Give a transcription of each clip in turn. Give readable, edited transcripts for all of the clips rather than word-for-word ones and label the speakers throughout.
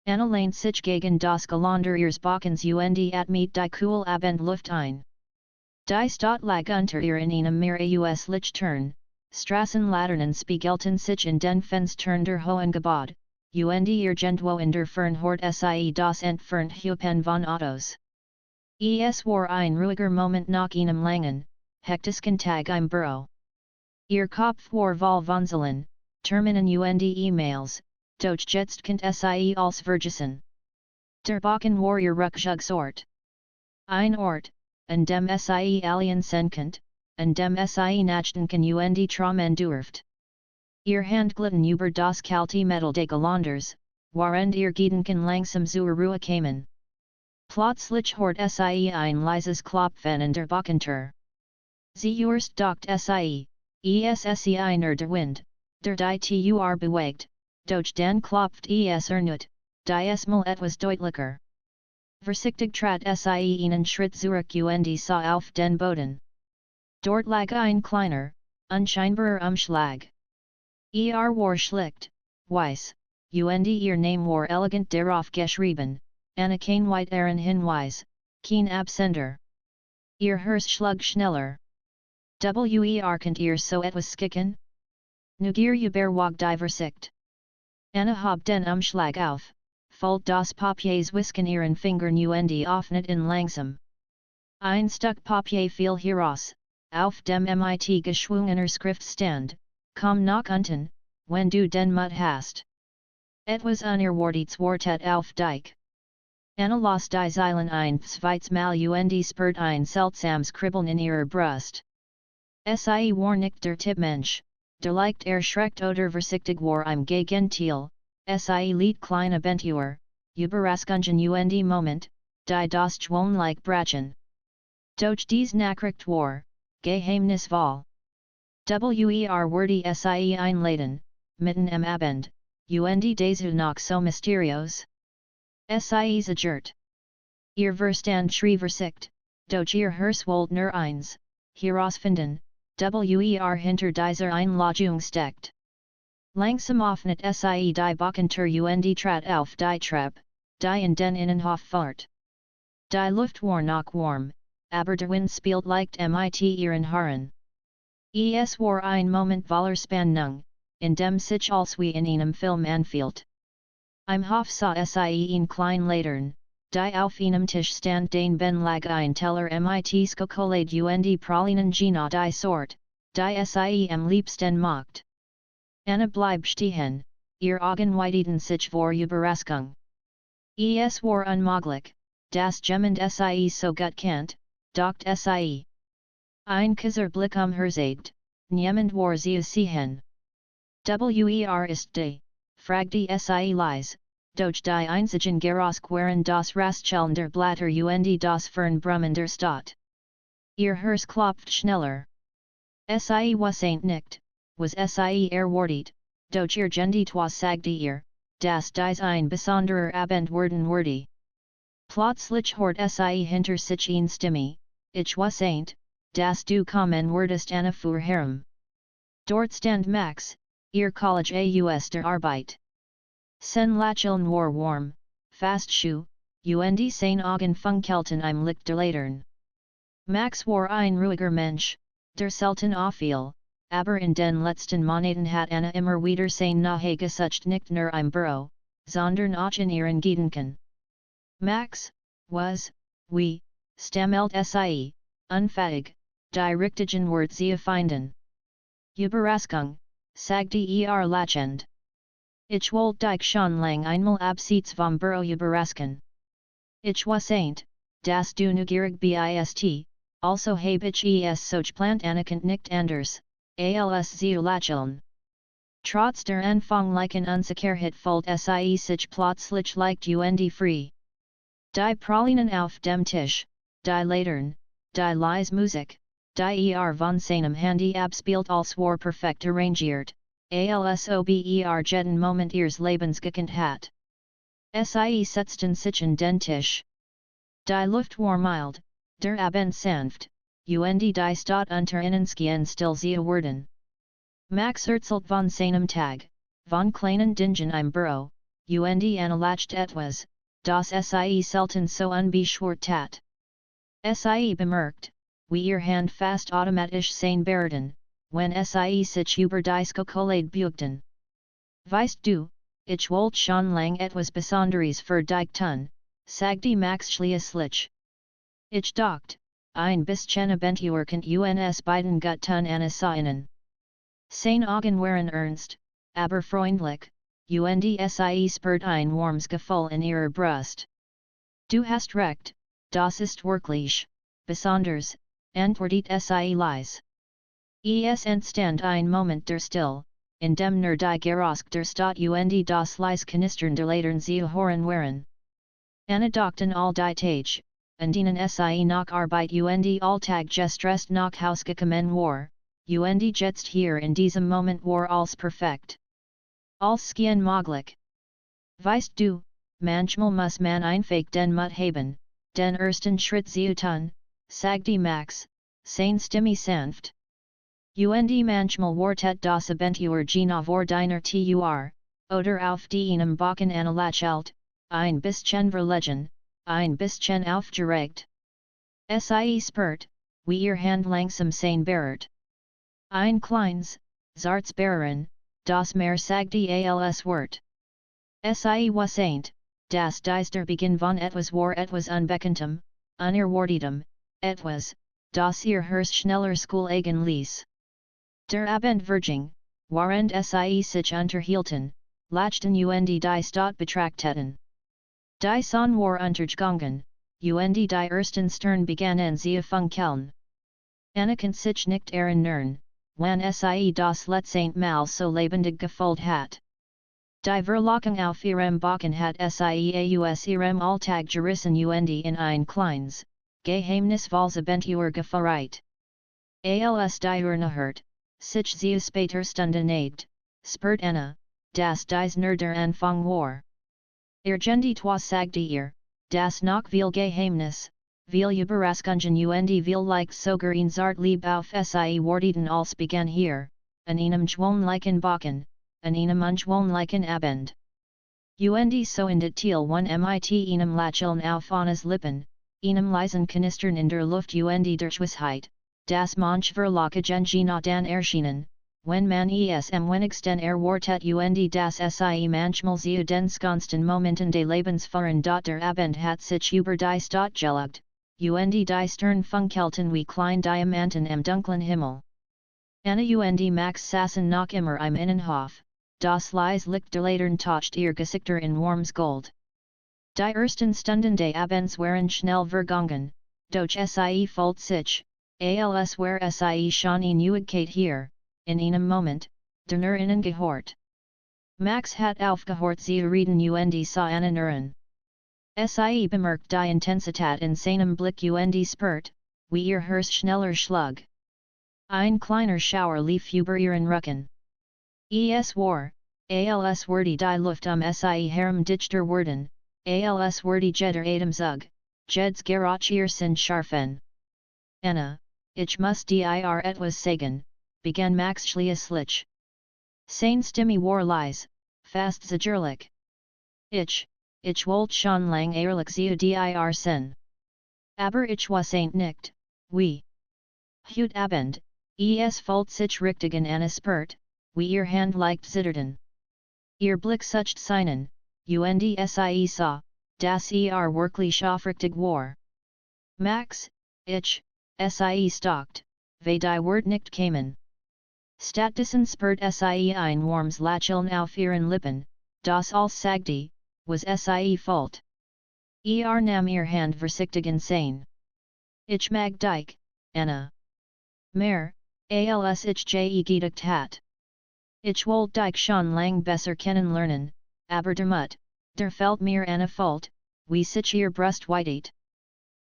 Speaker 1: Annelein sich gegen das Geländer ihres Balkons und at mit die cool Abend Luft ein. Die Stadt lag unter in einem Meer aus Lichtern, Straßenlaternen spiegelten sich in den Fenstern der hohen Gebäude, und irgendwo in der Fern hort sie das entfernt Hupen von Autos. Es war ein ruhiger Moment nach einem langen, hektischen Tag im Büro. Ihr Kopf war voll von Zahlen, Terminen und E-Mails, doch jetzt könnt sie als vergessen. Der Balkon war ihr Rückzugsort. Ein Ort, an dem sie alien sein könnt, an dem sie nachdenken und träumen dürft. Ihr Handglitten über das kalte Metall des Geländers, während ihr Gedanken langsam zur Ruhe kamen. Plötzlich hort sie ein leises Klopfen an der Balkontür. Sie erst dacht sie, es einer der Wind, der die Tür bewegt, doch dann klopft es erneut, die mal etwas deutlicher. Vorsichtig trat sie einen Schritt zurück und sah auf den Boden. Dort lag ein kleiner, unscheinbarer Umschlag. War schlicht, weiß, und ihr Name war elegant darauf geschrieben, Anna kein weiteren Hinweis, kein Absender. Ihr Herz schlug schneller. Könnt ihr so etwas skicken? Neugierig wag die Versicht. Anna hob den Umschlag auf, fold das Papiers whisken ihren Fingern und öffnet in langsam. Ein Stück Papier fiel heraus, auf dem mit geschwungener Schrift stand, komm nach unten, wenn du den Mut hast. Etwas unerwartetes wartet auf dich. Anna las die Zeilen ein zweites Mal und spürt ein seltsames Kribbeln in ihrer Brust. Sie war nicht der Tippmensch, der leicht erschreckt oder vorsichtig war im Gegenteil, sie liet kleine Abentur, Überraschungen und Moment, die das gewöhnlich brachen. Doch dies Nachricht war, geheimnisvoll. Wurde sie einladen, mitten im Abend, und dazu noch so mysteriös? Sie zagert. Ihr Verstand schrie Versicht, doch ihr Herz wollte nur eins, herausfinden, hinter dieser Einladung steckt. Langsam öffnet sie die Balkontür und trat auf die Treppe, die in den Innenhof fahrt. Die Luft war noch warm, aber der Wind spielt leicht mit ihren Haaren. Es war ein Moment voller Spannung, in dem sich als wie in einem Film anfühlt. Im Hof sah sie ein klein Latern, die auf einem Tisch stand den Ben lag ein Teller mit Schokolade und Pralinen Gina die Sort, die sie am liebsten mocht. Anna blieb stehen, ihr Augen weiteten sich vor Überraschung. Es war unmöglich, das jemand sie so gut kennt, dacht sie. Ein kurzer Blick Herzagt, niemand war sie sehen. Ist die, fragte sie leise, doch die einzigen Geräusche waren das Rascheln der Blätter und das Fernbrummen der Stadt. Ihr Herz klopft schneller. Sie wasn't nicht, was sie erwartet, doch irgendetwas sagte ihr, dass dies ein besonderer Abend werden würde. Plötzlich hort sie hinter sich eine Stimme, ich wasn't, dass du kommen würdest Anna für Herren. Dort stand Max, ihr College aus der Arbeit. Sen Lacheln war warm, fast schuh, und seine Augen funkelten im Licht der Latern. Max war ein ruhiger Mensch, der selten auffiel, aber in den letzten Monaten hat Anna immer wieder seine Nahe gesucht nicht nur im Büro, sondern auch in ihren Gedanken. Max, was, wie, stammelt sie, unfähig, die richtigen Worte zu finden. Überraschung, sagte lachend. Ich wollte dich schon lang einmal abseits vom Büro überraschen. Ich wasn't, dass du neugierig bist, also habe ich es so geplant Anna kennt nicht anders, als zu lächeln. Trotz der anfänglichen Unsicherheit folgt sie sich plötzlich leicht und frei. Die Pralinen auf dem Tisch, die Latern, die leise Musik, die von seinem Handy abspielt als war perfekt arrangiert, als ob jeden Moment ihres Lebens gekannt hat. Sie setzten sich an den Tisch. Die Luft war mild, der Abend sanft, und die Stadt unter ihnen still zu werden. Max erzählt von seinem Tag, von kleinen Dingen im Büro, und anelacht etwas, das Sie selten so unbeschwert tat. Sie bemerkt, wie ihr Hand fast automatisch sein bereden, wenn Sie sich über die Skokolade beugten. Weißt du, ich wollte schon lang etwas Besonderes für dich tun, sagte Max schließlich. Ich dachte, ein bisschen Abentur könnt uns beiden gut tun Anna seinen. Seine Augen waren ernst, aber freundlich, und Sie spürt ein warmes Gefühl in ihrer Brust. Du hast recht, das ist wirklich besonders, antwortet Sie leise. Es entstand ein Moment der Still, in dem nur die Geräusche der Stadt und das leise Knistern der Latern zu hören waren. Anna dachten all die Tage, an denen Sie nach Arbeit und Alltag gestresst nach Haus gekommen war, und jetzt hier in diesem Moment war alles perfekt. Alles schien möglich. Weißt du, manchmal muss man einfach den Mut haben, den ersten Schritt zu tun, sagte Max, seine Stimme sanft. Und manchmal wartet das Abentur genau vor deiner Tür, oder auf deinem Balkon anelachelt, ein bisschen verlegen, ein bisschen aufgeregt. Sie spürt, wie ihr Hand langsam sein berührt. Ein kleines, zartes Berühren, das mehr sagte als Wort. Sie wusste, dass dies der Beginn von etwas war etwas unbekanntem, unerwartetem, etwas, das ihr Herz schneller Schoolegen ließ. Der Abendverging, während Sie sich unterhielten, lachten und die Stadt betrachteten. Die Sonne war untergegangen, und die ersten Sterne begannen zu funkeln. Anna kann sich nicht erinnern, wann Sie das letzte Mal so lebendig gefühlt hat. Die Verlockung auf ihrem Balkon hat Sie aus ihrem Alltag gerissen und in ein kleines, geheimnisvolles Abentur geführt. Als die Uhrnachert, sich zu später Stunde neigt, spürt Anna, dass dies nur der Anfang war. Irgendetwas sagte ihr, das noch viel Geheimnis, viel Überraschungen und viel like sogar ein zart Lieb auf Sie warteten als begann hier, an einem gewöhnlichen Balkon, an einem ungewöhnlichen Abend. Und so in det Teil one mit einem Lächeln auf Annas Lippen, einem leisen Knistern in der Luft und der Schwissheit, das manch Verlockungen genau dann erschienen, wenn man wenigst den erwartet und das Sie manchmal zu den schönsten Momenten des Lebens führen der Abend hat sich über die Stadt gelegt, und die Sterne funkelten wie kleine Diamanten am dunklen Himmel. Anna und Max saßen noch immer im Innenhof, das leise Licht der Latern toucht ihr Gesichter in warmes Gold. Die ersten Stunden des Abends waren schnell vergangen, doch Sie fühlt sich, als wär Sie schon in Ewigkeit hier, in einem Moment, der nur innen gehört. Max hat aufgehört zu reden und sah Anna nur. Sie bemerkt die Intensität in seinem Blick und spürt, wie ihr Herz schneller schlug. Ein kleiner Schauer lief über ihren Rücken. Es war, als würde die Luft Sie herum dichter werden, als würde jeder Atemzug, jedes Geräusch ihr Sinn scharfen. Anna, ich muss dir etwas sagen, begann Max schließlich. Seine Stimme war leise, fast zögerlich. Ich wollte schon lang ehrlich zu dir sein. Aber ich weiß nicht, wie. Heute Abend, es fühlt sich richtig an Anna spürt, wie ihr Hand leicht zitterten. Ihr Blick sucht seinen, und Sie sah, dass wirklich aufrichtig war. Max, Sie stalkt, wie die Wort nicht kamen. Stattdessen spürt Sie ein warmes Lächeln auf ihren Lippen, das als sagte, was Sie fühlt. Nahm ihr Hand vorsichtig in sein. Ich mag dich, Anna. Mehr, als ich je gedacht hat. Ich wollte dich schon lang besser kennenlernen, aber der Mut, der fällt mir Anna fühlt, wie sich ihr Brust weitet.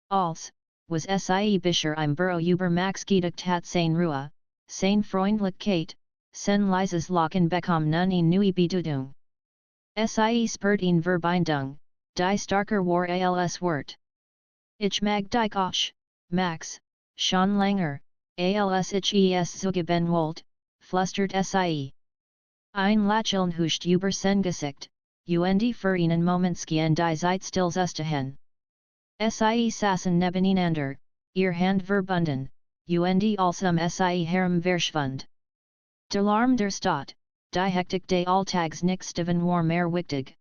Speaker 1: Als, was Sie bisher im Büro über Max gedacht hat sein Ruhe, sein Freundlichkeit, sein leises Lachen bekommen nun eine neue Bedeutung. Sie spürt eine Verbindung, die starker war als Wort. Ich mag dich auch, Max, schon länger, als ich es zugeben wollte, flüstert Sie. Ein Lächeln huscht über sein Gesicht, und für einen Momentskien die Zeit stillzuhalten. Sie saßen nebeneinander, ihr Hand verbunden, und allsum sie herem verschwund. Der Lärm der Stadt, die Hektik des Alltags nichtsteven war mehr wichtig.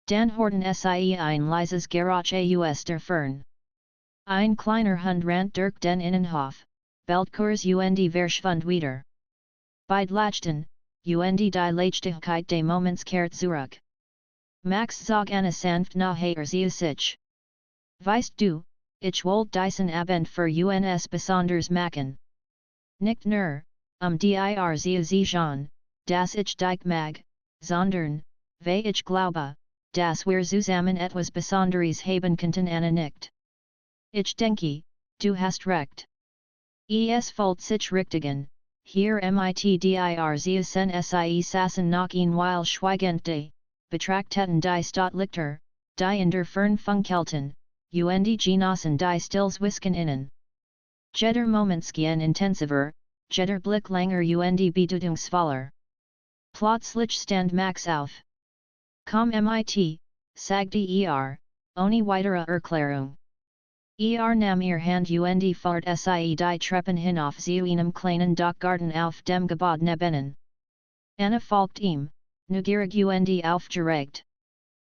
Speaker 1: Dan horten sie ein leises Geräusch aus der Fern. Ein kleiner Hund rannt durch den Innenhof, bellt kurz und verschwund wieder. Beide lachten, und die Leichtigkeit des Moments kehrt zurück. Max zog eine sanft nachher sich. Weißt du, ich wollte diesen Abend für uns besonders machen. Nicht nur, dir zu sagen, dass ich dich mag, sondern, weil ich glaube, dass wir zusammen etwas Besonderes haben könnten nicht. Ich denke, du hast recht. Es folgt sich richtigen, hier mit dir sen sie saßen noch ein Weil schweigend betrachteten die Stadtlichter, die in der Fern funkelten, und genossen die Stillswisken innen. Jeder Momentskien intensiver, jeder Blick langer und bedeutungsvoller. Plötzlich stand Max auf. Komm mit, sagte ohne weitere Erklärung. Nahm ihr Hand und fahrt sie die Treppen hinauf zu einem kleinen Dachgarten auf dem Gebäude nebenan. Anna folgt ihm, neugierig und aufgeregt.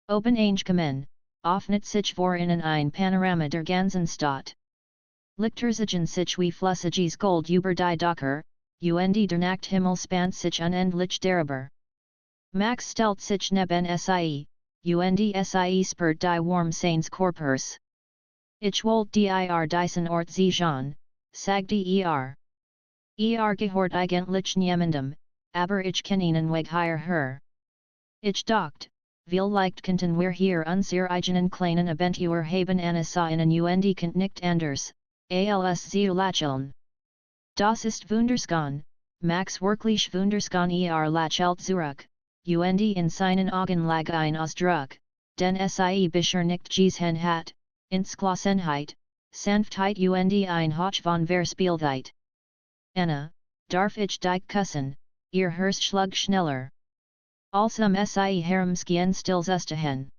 Speaker 1: Oben eingekommen, öffnet sich vor ihnen ein Panorama der ganzen Stadt. Lichterzigen sich wie flüssiges Gold über die Dächer, und der Nachthimmel spannt sich unendlich darüber. Max stellt sich neben sie, und sie spürt die Warm seines Körpers. Ich wollte dir diesen Ort sagen, sagte gehört eigentlich niemandem, aber ich kann ihnen weg hier. Ich dachte, vielleicht könnten wir hier unsere eigenen kleinen Abentur haben ihnen und könnt nicht anders, als zu lächeln. Das ist wunderschön, Max wirklich wunderschön lächelt zurück, und in seinen Augen lag ein Ausdruck, den sie bisher nicht gesehen hat, Entschlossenheit, Sanftheit und ein Hauch von Verspieltheit. Anna, darf ich dich küssen, ihr Herz schlug schneller. Allsum sie herumskien stillzuhalten.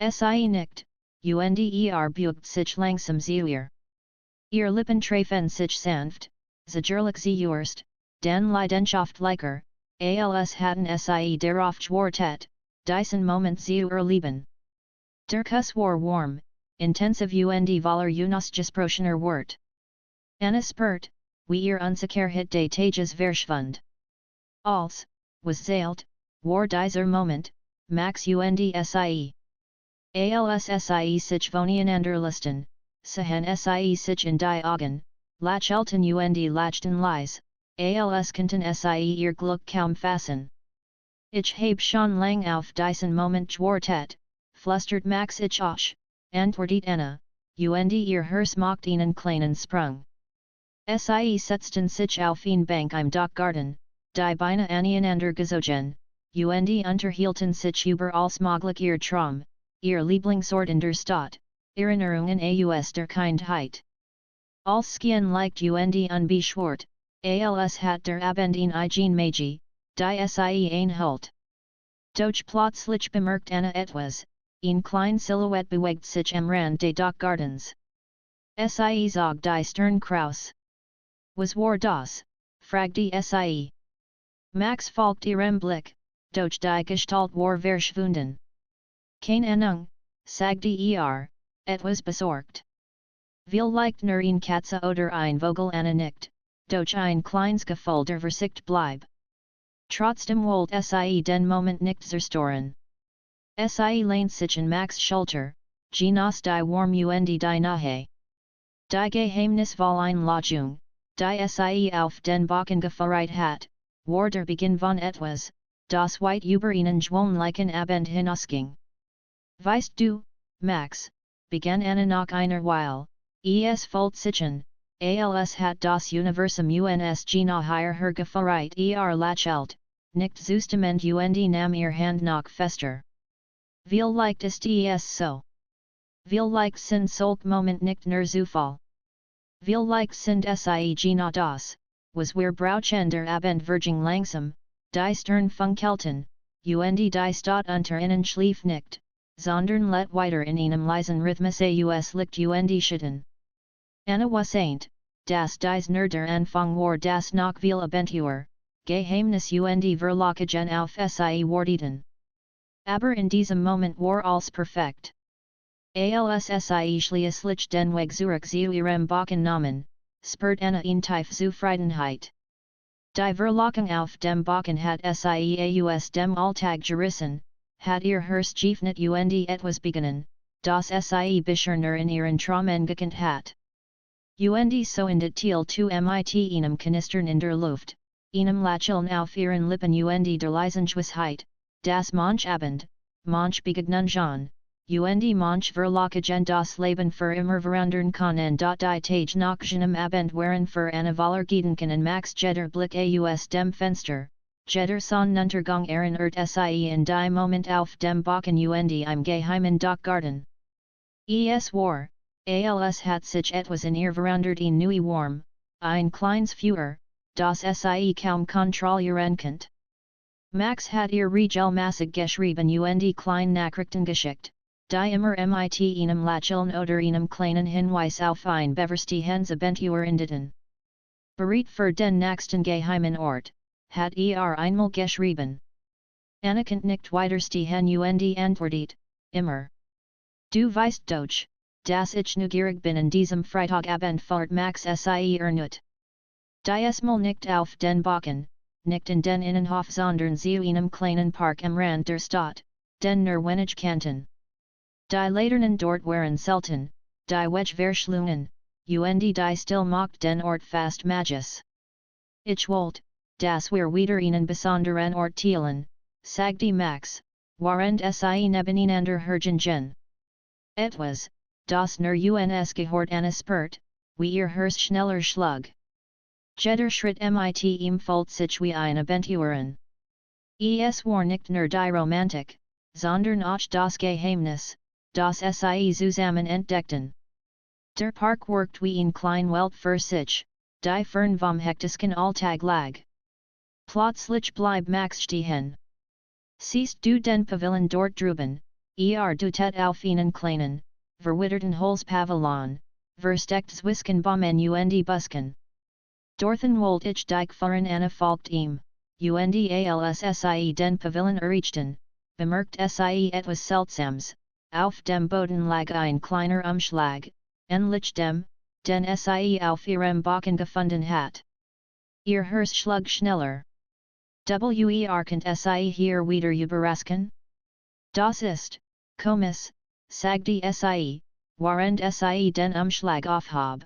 Speaker 1: Sie nickt, und beugt sich langsam zu ihr. Ihr Lippen treffen sich sanft, zagierlich zuerst, dann leidenschaftlicher, als hatten sie darauf gewartet, diesen Moment zu erleben. Der Kuss war warm, intensiv und voller gesprochener Wort. Anna spürt, wie ihr Unsicherheit des Tages verschwund. Als, was zählt, war dieser Moment, Max und sie. Als sie sich voneinander listen, sahen sie sich in die Augen, lächelten und lachten leise, als könnten sie ihr Glück kaum fassen. Ich habe schon lang auf diesen Moment gewartet, flüstert Max ich auch, antwortet Anna, und ihr Herz macht einen kleinen Sprung. Sie setzten sich auf ein Bank im Dachgarten, die beinahe aneinander gezogen, und unterhielten sich über alles mögliche Traum, ihr Lieblingsort in der Stadt, Erinnerungen aus der Kindheit. Als skien leicht und unbeschwert, als hat der Abend eigen Magie, die sie einhält. Doch plötzlich bemerkt Anna etwas, ein klein Silhouette bewegt sich am Rand des Dachgartens. Sie zog die Stirn kraus. Was war das? fragte sie. Max folgt ihrem Blick, doch die Gestalt war verschwunden. Keine Ahnung, sagte etwas besorgt. Vielleicht nur ein Katze oder ein Vogel Anna nickt, doch ein kleines Gefühl der Versicht bleib. Trotzdem wollte sie den Moment nicht zerstören. Sie lehnt sich in Max Schulter, genoss die warm und die Nahe. Die Geheimnisvolle Lachung, die sie auf den Backen gefeiert hat, war der Beginn von etwas, das weit über ihnen gewöhnlichen Abend hinausging. Weißt du, Max, begann Anna nach einer Weile, es folgt sich als hat das Universum uns nachher gefeiert lächelt, nicht justament und nahm ihr Hand noch fester. Vielleicht ist es so. Vielleicht sind solch Moment nicht nur Zufall. Vielleicht sind sie genau das, was wir brauchen der Abend verging langsam, die Stern funkelten, und die Stadt unter ihnen schlief nicht, sondern let weiter in einem leisen Rhythmus aus liegt und schütten. Anna was ain't, das dies nur der Anfang war das noch viel Abentur, Geheimnis und Verlockung auf Sie Warteten. Aber in diesem Moment war alles perfekt. Als Sie schließlich den Weg zurück zu ihrem Balkon nahmen, spürt Anna eine tiefe Zufriedenheit. Die Verlockung auf dem Balkon hat Sie aus dem Alltag gerissen, hat ihr Herz geöffnet und etwas begonnen, das Sie bisher nur in ihren Träumen gekannt hat. Und so endet Teil zu mit einem Knistern in der Luft, einem Lächeln auf ihren Lippen und der leisen Gewissheit, das manch Abend, manch Begegnungen, und manch Verlockung das Leben für immer verandern kann die Tage nach jenem Abend waren für eine Waller Gedanken und Max jeder Blick aus dem Fenster, jeder Sonnenuntergang erinnert Sie in die Moment auf dem Balkon und im Geheimen doch Garten. Es war, als hat sich etwas in ihr verandert neue Warm, ein kleines Feuer, das Sie kaum kontrollieren könnt. Max hat ihr regelmäßig geschrieben und kleine Nachrichten geschickt, die immer mit einem Lächeln oder einem kleinen Hinweis auf ein Beverstehen's Abentur endeten. Bereit für den nächsten geheimen Ort, hat einmal geschrieben. Anna könnt nicht weiterstehen und antwortet, immer. Du weißt doch, dass ich neugierig bin in diesem Freitagabend fahrt Max Sie ernut. Diesmal nicht auf den Balkon, nicht in den Innenhof sondern zu einem kleinen Park am Rand der Stadt, den nur wenig kannten. Die Laternen dort waren selten, die Weg verschlungen, und die still macht den Ort fast magisch. Ich wollte, dass wir wieder einen besonderen Ort teilen, sagte Max, während Sie nebeneinander hergingen. Etwas, das nur uns gehört Anna spürt, wie ihr Herz schneller schlug. Jeder Schritt mit folgt sich wie ein Abenturen. Es war nicht nur die Romantik, sondern auch das Geheimnis, das Sie zusammen entdeckten. Der Park worked wie ein klein Welt für sich, die fern vom hektischen Alltag lag. Plötzlich bleib Max stehen. Siehst du den Pavillon dort drüben, du tet auf einen kleinen, verwitterten Holzpavillon, versteckt zwischen Bäumen und Busken. Dorthin wollt ich dich fahren Anna folgt ihm, und als Sie den Pavillon erreichten, bemerkt Sie etwas Seltsames, auf dem Boden lag ein kleiner Umschlag, ähnlich dem, den Sie auf ihrem Balkon gefunden hat. Ihr Herz schlug schneller. Könnt Sie hier wieder überrasken? Das ist, komisch, sagte Sie, während Sie den Umschlag aufhob.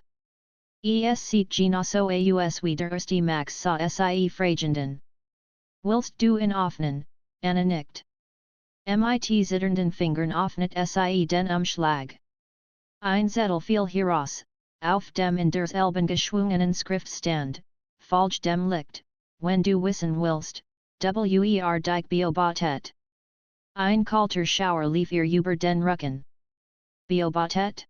Speaker 1: Es sieht genauso aus wie der erste Max sah Sie fragenden. Willst du ihn öffnen, Anna nickt. Mit zitternden Fingern öffnet Sie den Umschlag. Ein Zettel fiel heraus, auf dem in derselben geschwungenen Schrift stand, Folge dem Licht, wenn du wissen willst, dich beobachtet. Ein kalter Schauer lief ihr über den Rücken. Beobachtet?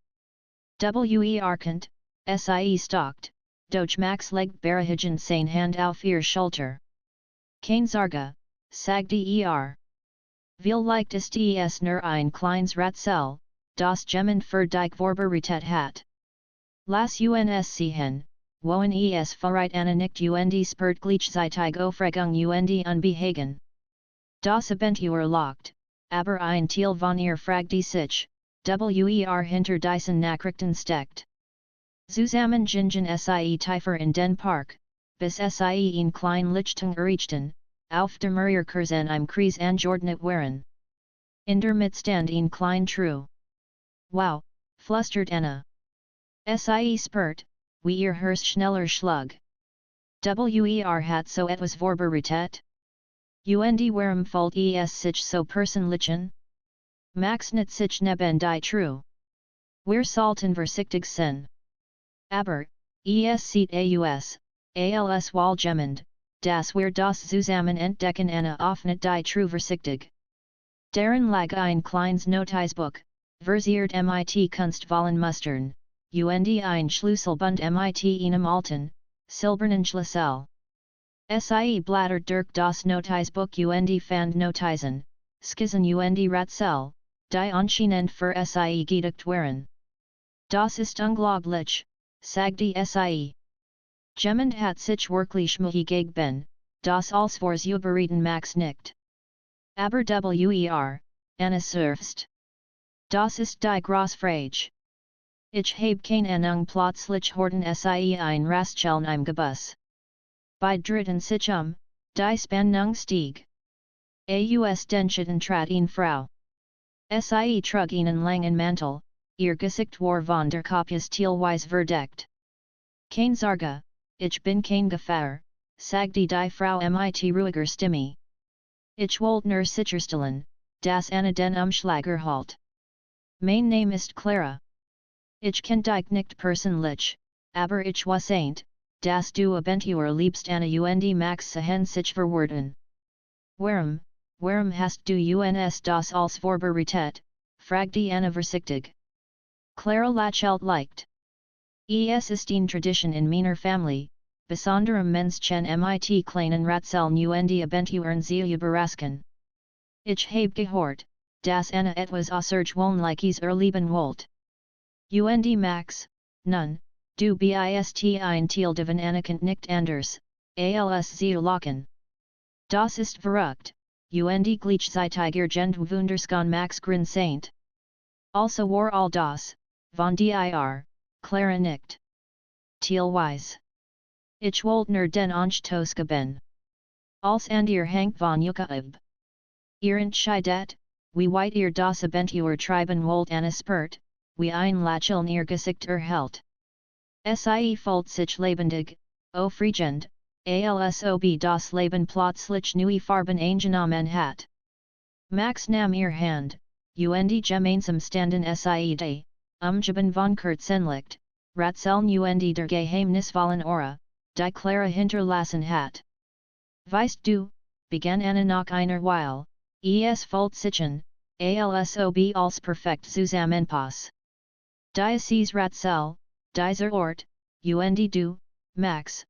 Speaker 1: Könnt, Sie stalkt, doch Max legt berehigen seine Hand auf ihr Schulter. Keine Sorge, sagte Vielleicht ist es nur ein kleines Rätsel, das jemand für dich vorbereitet hat. Lass uns sehen, wohin es führt Anna nickt und spürt gleichzeitig Aufregung und Unbehagen. Das Abentur locht, aber ein Teil von ihr fragt sich, hinter diesen Nachrichten steckt. Zusammen gingen Sie tiefer in den Park, bis Sie ein klein Lichtung erreichten, auf der Kurzen im Kreis angeordnet waren. In der Mitte stand ein klein True. Wow, flüstert Anna. Sie spürt, wie ihr Herz schneller schlug. Hat so etwas vorbereitet? Und warum folgt es sich so personlichen? Max nicht sich neben die True. Wir sollten vorsichtig sein. Aber, es sieht als wohlgemend, dass wir das zusammen entdecken Anna öffnet die True vorsichtig. Darin lag ein kleines Notizbuch, versiert mit Kunstvollen Mustern, und ein Schlüsselbund mit einem alten, silbernen Schlüssel. Sie Blatter Dirk das Notizbuch und Fand Notizen, Skizen und Ratzel, die anscheinend für Sie gedacht waren. Das ist unglaublich, sagte Sie. Jemand hat sich wirklich Mühe gegeben, das als vors überreden Max nicht. Aber Anna selbst. Das ist die Großfrage. Ich habe keine Ahnung plötzlich horten Sie ein Raststellen im Gebus. Bei dritten Sichum, die Spannung stieg. Aus den trat eine Frau. Sie trug einen langen Mantel, ihr Gesicht war von der Kopfes teilweise verdeckt. Kein Sorge, ich bin kein Gefahr, sagte die Frau mit ruhiger Stimme. Ich wollte nur sicherstellen, dass Anna den Umschlager halt. Mein Name ist Clara. Ich kenn dich nicht persönlich, aber ich weiß nicht, dass du Abentur liebst Anna und Max sehen sich verwirrten. Warum hast du uns das als vorbereitet, fragte Anna vorsichtig. Clara lächelt leicht. Es ist eine Tradition in meiner Familie, besonderem Menschen mit kleinen Ratzeln und Abenturen zu überraschen. Ich habe gehört, dass Anna etwas außergewöhnliches erleben wollt. Und Max, nun, du bist ein Teil davon anerkannt nicht anders, als zu lachen. Das ist verrückt, und gleichzeitig wunderskan Max grin saint. Also war all das, von dir, Clara nicht. Teilweise. Ich wollte nur den Anstoß geben. Als an ihr Hank von Yukaib. Ihr entscheidet, wie weit ihr das Abentur treiben wollt Anna spurt, wie ein Lächeln ihr Gesicht erhält. Sie fühlt sich lebendig, aufregend, als ob das Leben plötzlich neue Farben eingenommen hat. Max nahm ihr Hand, und gemeinsam standen Sie die, umgeben von Kurzenlicht, Ratzeln und der geheimnisvollen Aura, die Clara hinterlassen hat. Weißt du, begann Anna nach einer Weile, es fühlt sich an, als ob als perfekt zusammenpass. Dieses Ratzel, dieser Ort, und du, Max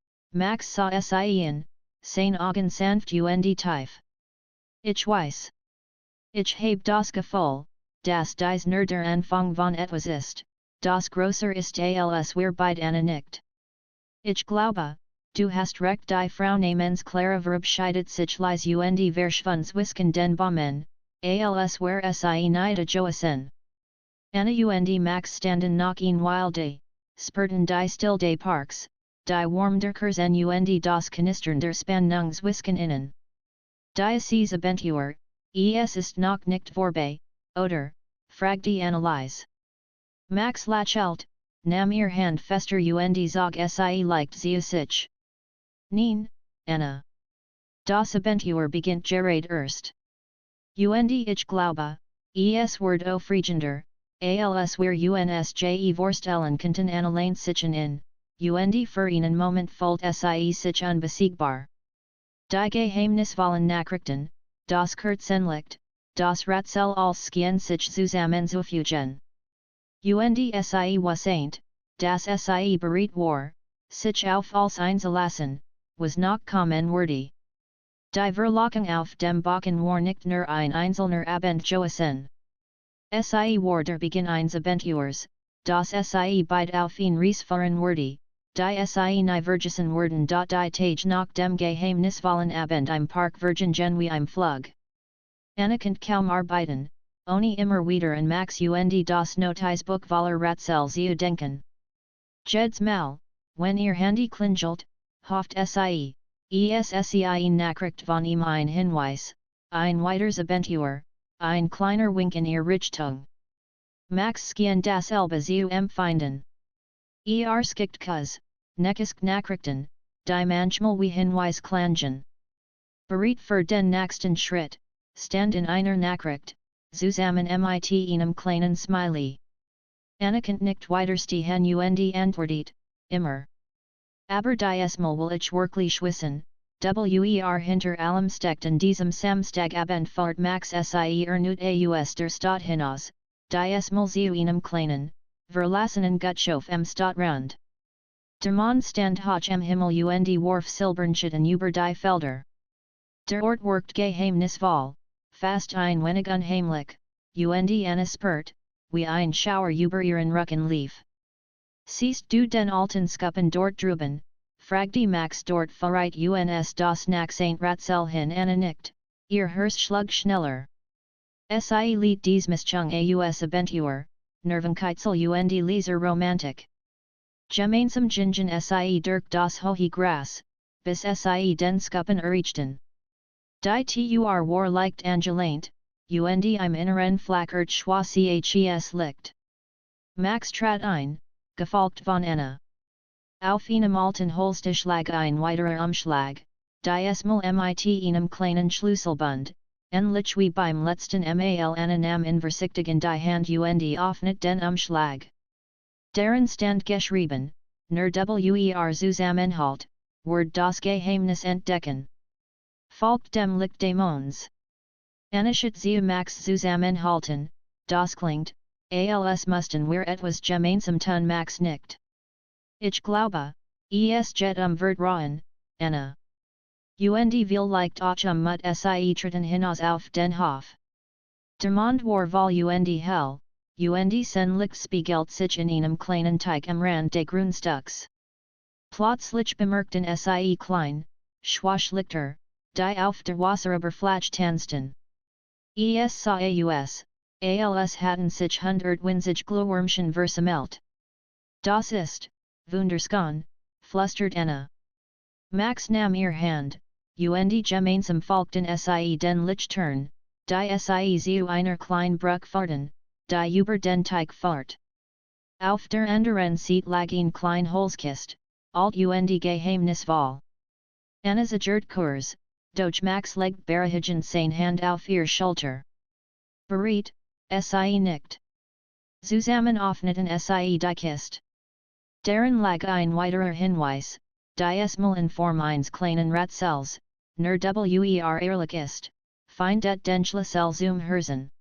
Speaker 1: sah Sie in, sein Augen sanft und tief. Ich weiß. Ich habe das Gefühl, dass dies nur der Anfang von etwas ist, das größer ist als wir beide Anna nicht. Ich glaube, du hast recht die Frau namens Clara verabschiedet sich leise und verschwunden den Bäumen, als wär Sie nicht Joasen. Anna und Max standen noch ein Weile die, spurten die still des Parks, die Warmdurkers und das Knistern der Spannungswisken innen. Dieses Abentur, es ist noch nicht vorbei, oder, fragte Anneliese. Max lächelt, nahm ihr Hand fester und zog Sie leicht zu sich. Nein, Anna. Das Abentur beginnt gerade erst. Und ich glaube, es wird aufregender, als wir uns je vorstellen könnten Anna sitzen in, und für einen Moment fühlt Sie sich unbesiegbar. Die geheimnisvollen Nachrichten, das Kurzenlicht, das Ratzel als Skien sich zusammenzufügen. Und Sie wasseint, das Sie bereit war, sich auf als einzulassen, was noch kommen würde. Die Verlockung auf dem Balkon war nicht nur ein einzelner Abend Joasen. Sie war der Beginn eines Abenturs, das Sie beid auf ein Reis fahren würde, die Sie nie vergessen werden. Die Tage nach dem geheimnisvollen Abend im Park Virgin wie im Flug. Anna konnte kaum arbeiten, ohne immer wieder an Max und das Notizbuch voller Ratzel zu denken. Jedes Mal, wenn ihr Handy klingelt, hofft Sie, ein Nachricht von ihm ein Hinweis, ein weiteres Abentur, ein kleiner Wink in ihr Richtung. Max skien das Elbe zu empfinden. Skickt Kuz, Neckisk Nachrichten, die manchmal wie Hinweis klangen. Bereit für den nächsten Schritt, stand in einer Nachricht, zusammen mit einem kleinen Smiley. Anna konnte nicht weiterstehen und antwortet, immer. Aber dieses Mal will ich wirklich wissen, hinter allem steckt in diesem Samstag Abend fahrt Max Sie ernut aus der Stadt hinaus, dieses Mal zu einem kleinen, verlassenen Gutshof Stadt rund. Der Mann stand hoch am Himmel und warf silbernschieden über die Felder. Der Ort worked geheimnisvoll, fast ein wenig unheimlich, und eine Spurt, wie ein Schauer über ihren Rücken lief. Siehst du den alten Skuppen dort drüben, fragte Max dort vorreit uns das nach St. Ratzel hin nicht, ihr Hörst schlug schneller. Sie liet dies Mischung aus Abentur, Nervenkitzel und Leser Romantik. Gemeinsam gingen sie durch das hohe Gras, bis sie den Skuppen erreichten. Die Tour war leicht angeleint, und im Inneren flackert schwaches Licht. Max trat ein, gefolgt von Anna. Auf einem alten Holztisch lag ein weiterer Umschlag, diesmal mit einem kleinen Schlüsselbund, ähnlich wie beim letzten Mal Anna nahm in Versichtigen die Hand und öffnet den Umschlag. Darin stand geschrieben, nur Zusammenhalt, Word das Geheimnis entdecken. Folgt dem Licht des Monds. Anschat sie Max zusammenhalten, das klingt, als mussten wir etwas gemeinsam tun Max nickt. Ich glaube, es geht Vertrauen, Anna. Und vielleicht auch Mut sie treten hinaus auf den Hof. Der Mond war voll und hell, und sen Licht spiegelt sich in einem kleinen Teich am Rand des Grundstücks. Plötzlich bemerkten sie klein, schwache Lichter, die auf der Wasseroberfläche tanzten. Es sah als hatten sich 120 Glühwürmchen versammelt. Das ist, wunderschön, flüstert Anna. Max nahm ihr Hand, und gemeinsam folgten sie den Lichtern, die sie zu einer kleinen Brücke fahrten, die über den Teich fahrt. Auf der anderen Seite lag ein klein Holzkist, alt und geheimnisvoll. Anna zagert Kurs, doch Max legt Barahigen sein Hand auf ihr Schulter. Bereit, sie nickt. Zusammen öffneten sie die Kist. Darin lag ein weiterer Hinweis, diesmal in Form eines kleinen Ratzels, nur ehrlich ist, findet den Schlüssel zum Herzen.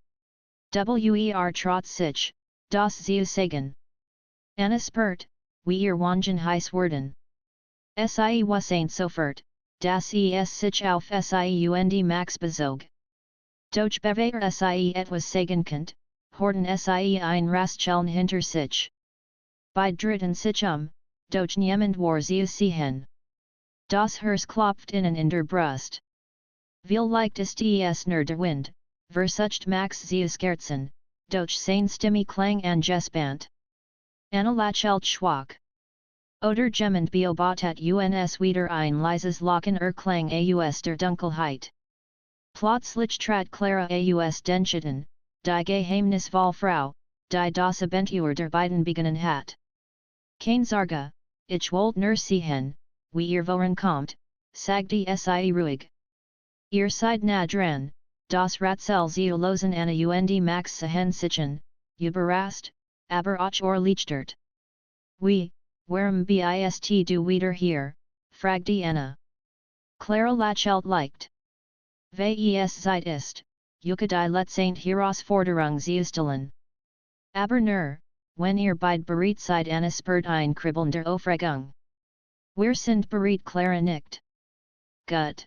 Speaker 1: Trotz sich, das zu sagen. Anna spurt, wie ihr Wangen heiß werden. Sie wassein sofort, das sich auf sie und Max bezog. Doch bewehr sie etwas sagen könnt, horten sie ein Rastschellen hinter sich. Bei dritten sich doch niemand war zu sehen. Das Herz klopft innen in der Brust. Vielleicht ist es nur der Wind, versucht Max zu scherzen, doch sein Stimme klang angespannt. Anna lächelt schwach. Oder jemand beobachtet uns wieder ein leises Lachen klang aus der Dunkelheit. Plötzlich trat Clara aus den Schatten, die geheimnisvolle Frau, die das Abentur der beiden begonnen hat. Keine Sorge, ich wollte nur sehen, wie ihr vorankommt, sagte sie ruhig. Ihr seid nah dran, das Ratzel zu losen Anna und Max sehen sichen, überrascht, aber auch erleichtert. Wie, warum bist du wieder hier, fragte Anna. Clara lächelt leicht. Wie Zeit ist, die letzten Herausforderung zu stellen. Aber nur, wenn ihr beide bereit seid Anna spurt ein Kribbeln der Aufregung. Wir sind bereit Clara nickt. Gut.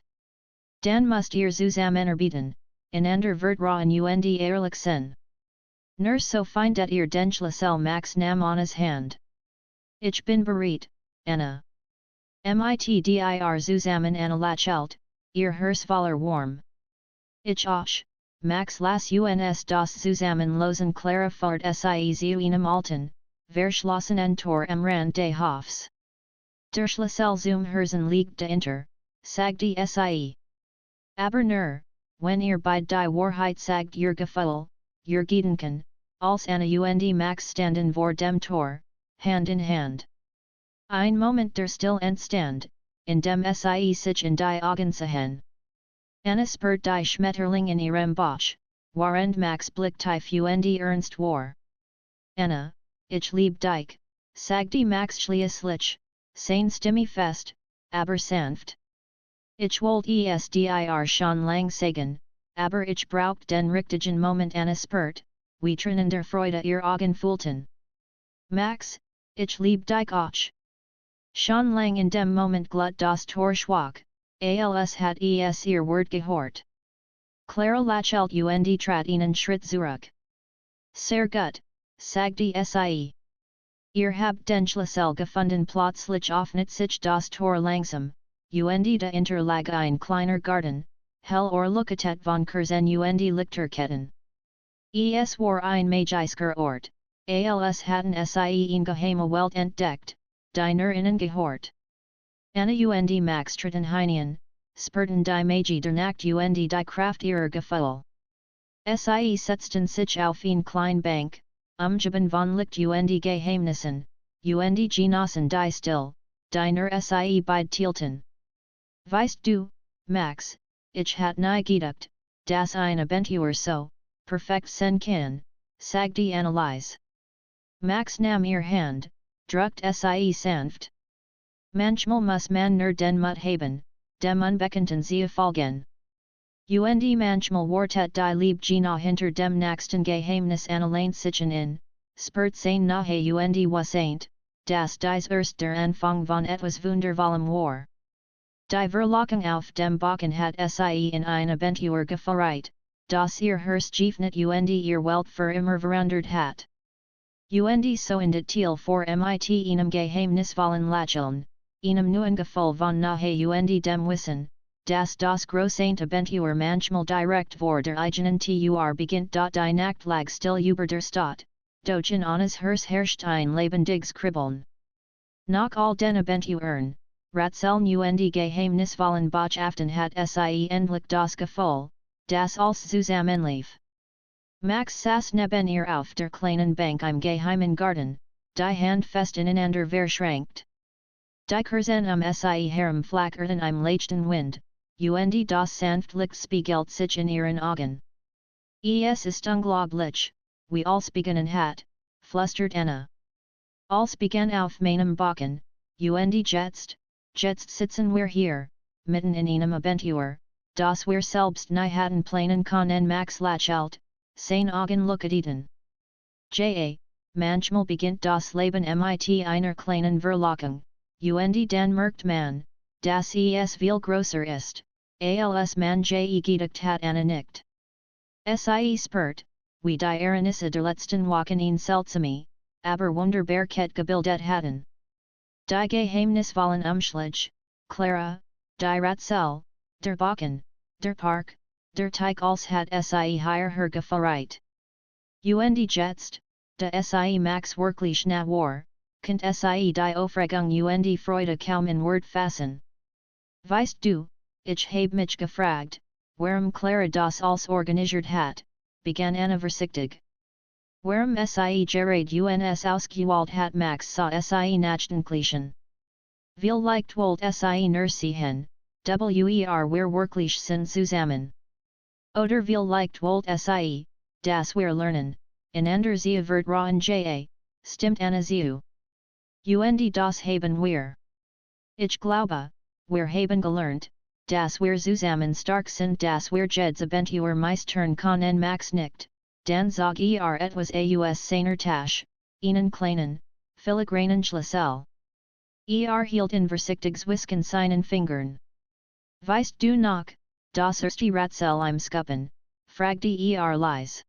Speaker 1: Dann müsst ihr zusammenarbeiten, einander vertrauen und ehrlich sein. Nur so findet ihr den Schlüssel Max nahm Anna's Hand. Ich bin bereit, Anna. Dir zusammen Anna lächelt, ihr Herz voller warm. Ich auch, Max las uns das Zusammenlosen Clara fahrt sie zu einem alten, verschlossenen Tor am Rand des Hofs. Der Schlüssel zum Herzen liegt dahinter, sagte sie. Aber nur, wenn ihr beide die Wahrheit sagt ihr Gefühl, ihr Gedanken, als Anna und Max standen vor dem Tor, Hand in Hand. Ein Moment der Still entstand, in dem sie sich in die Augen sahen. Anna spurt die Schmetterling in ihrem Bauch, während Max Blick tief und ernst war. Anna, ich lieb dich, sagte Max schließlich, sein Stimme fest, aber sanft. Ich wollte es dir schon lang sagen, aber ich braucht den richtigen Moment Anna spurt, wie Tränen der Freude ihr Augen füllten. Max, ich lieb dich auch. Schon lang in dem Moment glut das Tor schwach, als hat es ihr Wort gehort. Clara lachelt und trat einen Schritt zurück. Sehr gut, sagte sie. Ihr habt den Schlüssel gefunden plötzlich öffnet sich das Tor langsam, und dahinter lag ein kleiner Garten, hell Orlukatet von Kerzen und Lichterketten. Es war ein magisker Ort, als hatten sie in geheime Welt entdeckt, die nur innen gehort. Anna und Max tritten hinein, spurten die Magie der Nacht und die Kraft ihrer Gefühl. Sie setzten sich auf ein klein Bank, umgeben von Licht und Geheimnissen, und genossen die still, die nur sie beid teilten. Weißt du, Max, ich hat nie gedacht, dass ein Abentur so perfekt sein kann, sagte Anneliese. Max nahm ihr Hand, drückt sie sanft. Manchmal muss man nur den Mut haben, dem Unbekannten zu folgen. Und manchmal wartet die Liebe hinter dem nächsten Geheimnis allein sitzen in, spurt sein nahe und was ain't, das dies erst der Anfang von etwas Wundervollem war. Die Verlockung auf dem Balkon hat sie in ein Abentur geführt, das ihr Herz geöffnet und ihr Welt für immer verandert hat. Und so in det Teil vor mit einem Geheimnisvollen Lacheln, einem neuen Gefühl von nahe und dem Wissen, das große Abentur manchmal direkt vor der eigenen Tür beginnt. Die Nacht lag still über der Stadt, doch in Annas Herz herrscht ein lebendiges Kribbeln. Nach all den Abenturen, Ratzeln und Geheimnisvollen Botschaften hat sie endlich das Gefühl, das alles zusammenlief. Max saß neben ihr auf der kleinen Bank im geheimen Garten, die Hand fest ineinander verschränkt. Die Kerzen sie herum flackerten im leichten Wind, und das sanft Licht spiegelt sich in ihren Augen. Es ist unglaublich, wie alles begonnen hat, flüstert Anna. Alles begann auf meinem Balkon, und jetzt sitzen wir hier, mitten in einem Abentur, das wir selbst nie hatten planen können. Max lachelt, sein Augen leuchteten. Manchmal beginnt das Leben mit einer kleinen Verlockung, und dann merkt man, dass es viel größer ist, als man gedacht hat. Anna nickt. Sie spurt, wie die Ereignisse der letzten Wochen ihn seltsame, aber wunderbar gebildet hatten. Die Geheimnisvollen Umschläge, Clara, die Ratzel, der Balkon, der Park, der Teich als hat sie her geführt. Und jetzt, da sie Max wirklich na war, könnt sie die Aufregung und Freude kaum in Wort fassen. Weißt du, ich hab mich gefragt, warum Clara das alles organisiert hat, begann Anna vorsichtig. Warum sie gerät uns ausgewählt hat. Max sah sie nachdenklichen. Vielleicht wollt sie nur sehen, wir wirklich sind zusammen. Oder vielleicht wollt sie, dass wir lernen, einander zu vertrauen. Stimmt Anna zu. Und das haben wir. Ich glaube, wir haben gelernt, dass wir zusammen stark sind, dass wir jedes Abentur meistern können. Max nickt. Dan zog etwas aus seiner Tasche, einen kleinen, filigranen Schlüssel. Hielt in vorsichtig zwischen seinen Fingern. Weißt du noch, das erste Ratzel im Schuppen, fragte leise.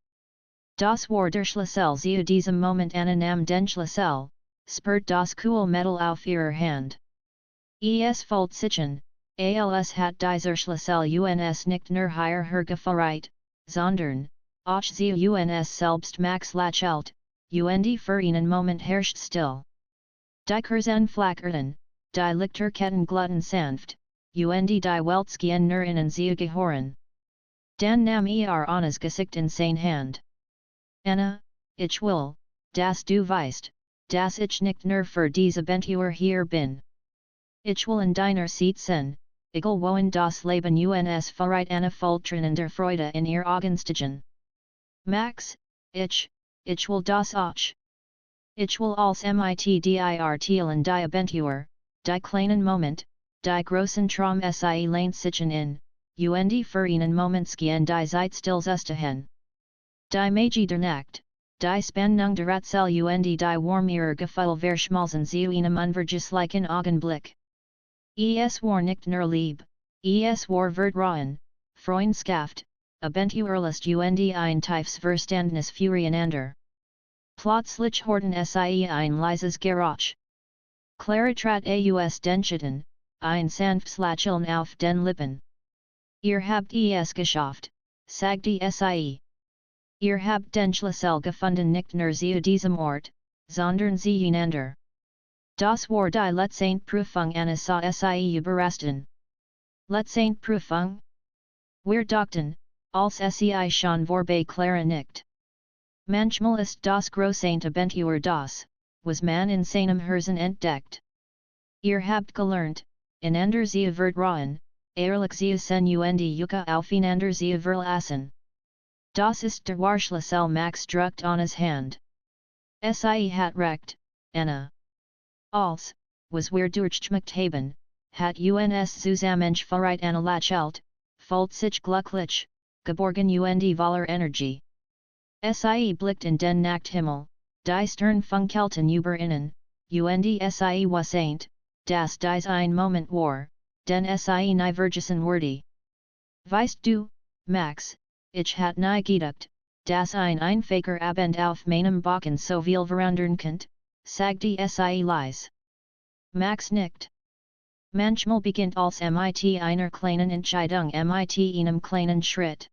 Speaker 1: Das war der Schlüssel zu diesem Moment. Anna nahm den Schlüssel, spürt das cool Metal auf ihrer Hand. Es folgt sichen, als hat dieser Schlüssel uns nicht nur her geführt, sondern, auch zu uns selbst. Max lachelt, und für einen Moment herrscht still. Die Kerzen flackerten, die Lichterketten glühten sanft, und die Welt schien nur innen zu gehören. Dann nahm Annas Gesicht in seine Hand. Anna, ich will, dass du weißt, dass ich nicht nur für diese Abentur hier bin. Ich will in deiner sitzen, egal wohin das Leben uns führt. Anna voll der Freude in ihr Augen stiegen. Max, ich will das auch. Ich will als mit dir teilen die Abentur, die kleinen Moment, die großen Traum sie lane sitzen in, und für einen Moment gehen die Zeit still zustehen. Die Magie der Nacht, die Spannung der Ratzel und die Warm ihrer Gefühle verschmalzen zu einem unvergesslichen Augenblick. Es war nicht nur Liebe, es war Vertrauen, Freundschaft, Abenteuerlust und ein tiefes Verständnis füreinander. Plötzlich horten sie ein leises Geräusch. Clara trat aus den Schatten, ein sanftes Lächeln auf den Lippen. Ihr habt es geschafft, sagte sie. Ihr habt den Schlüssel gefunden nicht nur zu diesem Ort, sondern zueinander. Das war die letzte Prüfung Anna sah sie überrasten. Letzte Prüfung? Wir dachten, als sie schon vorbei Clara nicht. Manchmal ist das große Abenteuer das, was man in seinem Herzen entdeckt. Ihr habt gelernt, einander zu vertrauen, ehrlich zu sein und Yucca aufeinander zu verlassen. Das ist der Warschlüssel Max druckt Anna's Hand. Sie hat recht, Anna. Als, was wir durchgemacht haben, hat uns zusammengeführt Anna lächelt, fühlt sich glücklich, geborgen und voller Energie. Sie blickt in den Nachthimmel, die Sterne funkelten über ihnen, und sie wusste, dass dies ein Moment war, den sie nie vergessen würde. Weißt du, Max, ich hat nie gedacht, dass ein einfacher Abend auf meinem Balkon so viel verandern könnte, sagte sie leise. Max nickt. Manchmal beginnt als mit einer kleinen Entscheidung mit einem kleinen Schritt.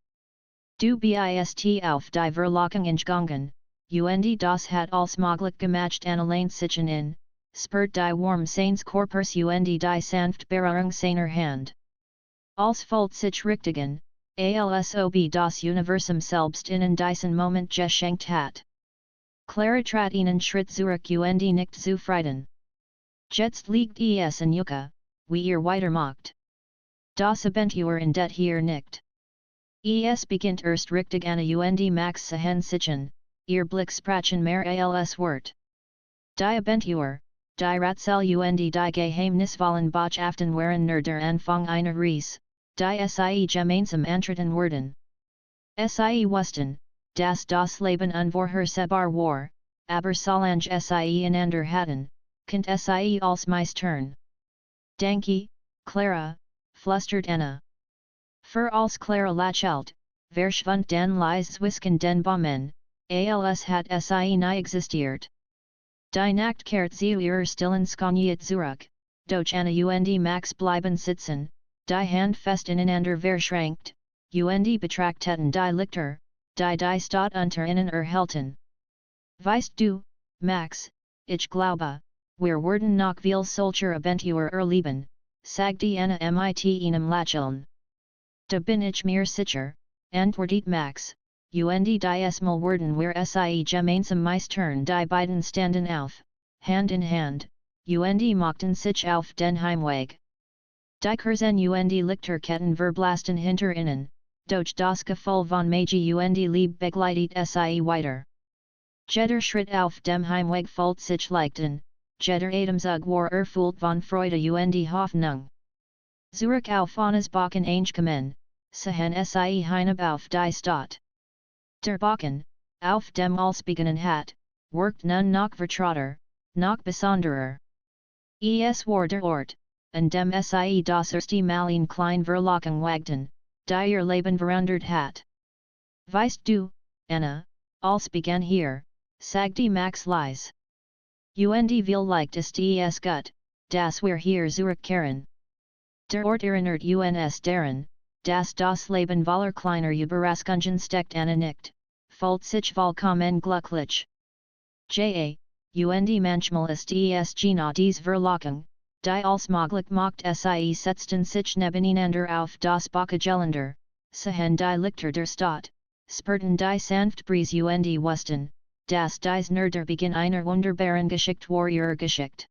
Speaker 1: Du bist auf die Verlockung eingegangen, und das hat als möglich gemacht allein sitzen in, spürt die Warm seines Körpers und die sanft Berührung seiner Hand. Als fühlt sich richtigen, als ob das Universum selbst in diesen Moment geschenkt hat. Clara trat einen Schritt zurück und nickt zufrieden. Jetzt liegt es in Yucca, wie ihr weitermacht. Das Abenteuer endet hier nicht. Es beginnt erst richtig Anna und Max sehen sitzen, ihr Blick sprachen mehr als Wort. Die Abenteuer, die Ratzel und die Geheimnis wollen Botschaften waren nur der Anfang einer Reise, die sie gemeinsam antreten werden. Sie wussten, dass das Leben unvorhersehbar war, aber solange sie einander hatten, konnte sie als meistern. Danke, Clara, flüstert Anna. Für als Clara lächelt, verschwand den leise Zwisken den Bomben, als hat sie nie existiert. Die Nacht kehrt zu ihrer stillen Skoniet zurück, doch Anna und Max bleiben sitzen, die Hand fest ineinander verschränkt, und betrachteten die Lichter, die Stadt unter ihnen erhelten. Weißt du, Max, ich glaube, wir werden noch viel solcher Abenteuer erleben, sagte Anna mit einem Lächeln. Da bin ich mir sicher, antwortet Max, und die Mal werden wir sie gemeinsam meistern die beiden standen auf, Hand in Hand, und machten sich auf den Heimweg. Die Kursen und Lichterketten verblasten hinter ihnen, doch das Gefühl von Magie und Liebe begleitet sie weiter. Jeder Schritt auf dem Heimweg fühlt sich leichten, jeder Atemzug war erfüllt von Freude und Hoffnung. Zurück auf Anna's Balkon angekommen, sehen sie hinab auf die Stadt. Der Balkon, auf dem alles begonnen hat, wirkt nun noch vertrauter, noch besonderer. Es war der Ort, an dem sie das erste Mal in klein Verlockung wagten, die ihr Leben verändert hat. Weißt du, Anna, alles begann hier, sagte Max leise. Und viel leicht ist es gut, dass wir hier zurückkehren. Der Ort erinnert uns daran, dass das Leben voller kleiner Überraschungen steckt Anna nickt, fühlt sich vollkommen glücklich. Und manchmal ist es genau dies Verlockung, die als möglich macht sie setzten sich nebeneinander auf das Backegeländer, sehen die Lichter der Stadt, spürten die sanft Brise und wussten, dass dies nur der Beginn einer wunderbaren Geschichte war ihrer Geschichte.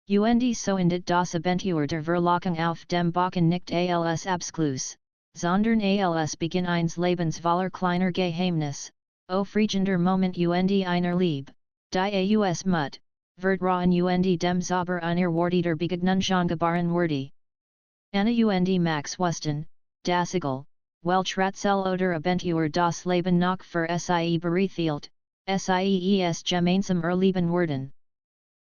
Speaker 1: Und so endet das Abenteuer der Verlockung auf dem Balkon nicht als Abschluss, sondern als Beginn eines Lebens voller kleiner Geheimnis, aufregender Moment und einer Liebe, die aus Mut, Vertrauen und dem Zauber unerwarteter Begegnungen geboren wurde. Anna und Max wussten, dass egal, welch Ratzel oder Abenteuer das Leben noch für sie bereithhielt, SIEES gemeinsam erleben werden.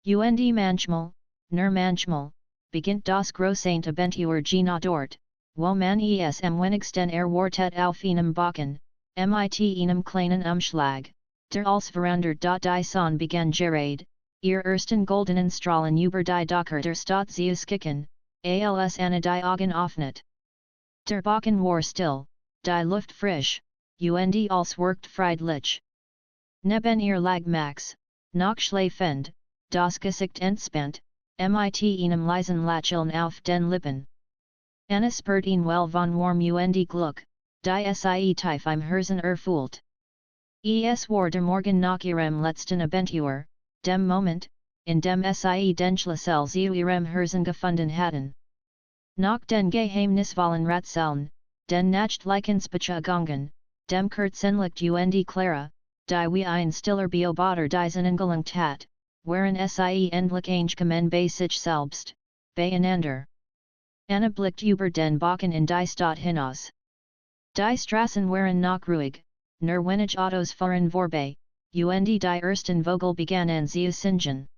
Speaker 1: Und manchmal, nur manchmal, beginnt das große Abenteuer Gina dort, wo man es wenigsten erwartet auf einem Balkon, mit einem kleinen Umschlag, der als verandert die Sonne begann gerade, ihr ersten goldenen Strahlen über die Dächer der Stadt zu kicken, als Anna die Augen öffnet. Der Balkon war still, die Luft frisch, und als wirkt friedlich. Neben ihr lag Max, noch schlafend, das Gesicht entspannt, mit einem leisen Lächeln auf den Lippen. Anna spürt ihn well von warm und Glück, die sie tief im Herzen erfüllt. Es war der Morgen nach ihrem letzten Abenteuer, dem Moment, in dem sie den Schlüssel zu ihrem Herzen gefunden hatten. Nach den geheimnisvollen Rätseln, den Nachtleidensbeziehungen, dem Kurzenlicht und Clara, die wie ein stiller Beobachter diesen angelangt hat, waren sie endlich angekommen bei sich selbst, beieinander. Anna blickt über den Balkon in die Stadt hinaus. Die Straßen waren noch ruhig, nur wenige Autos fuhren vorbei, und die ersten Vogel begannen zu singen.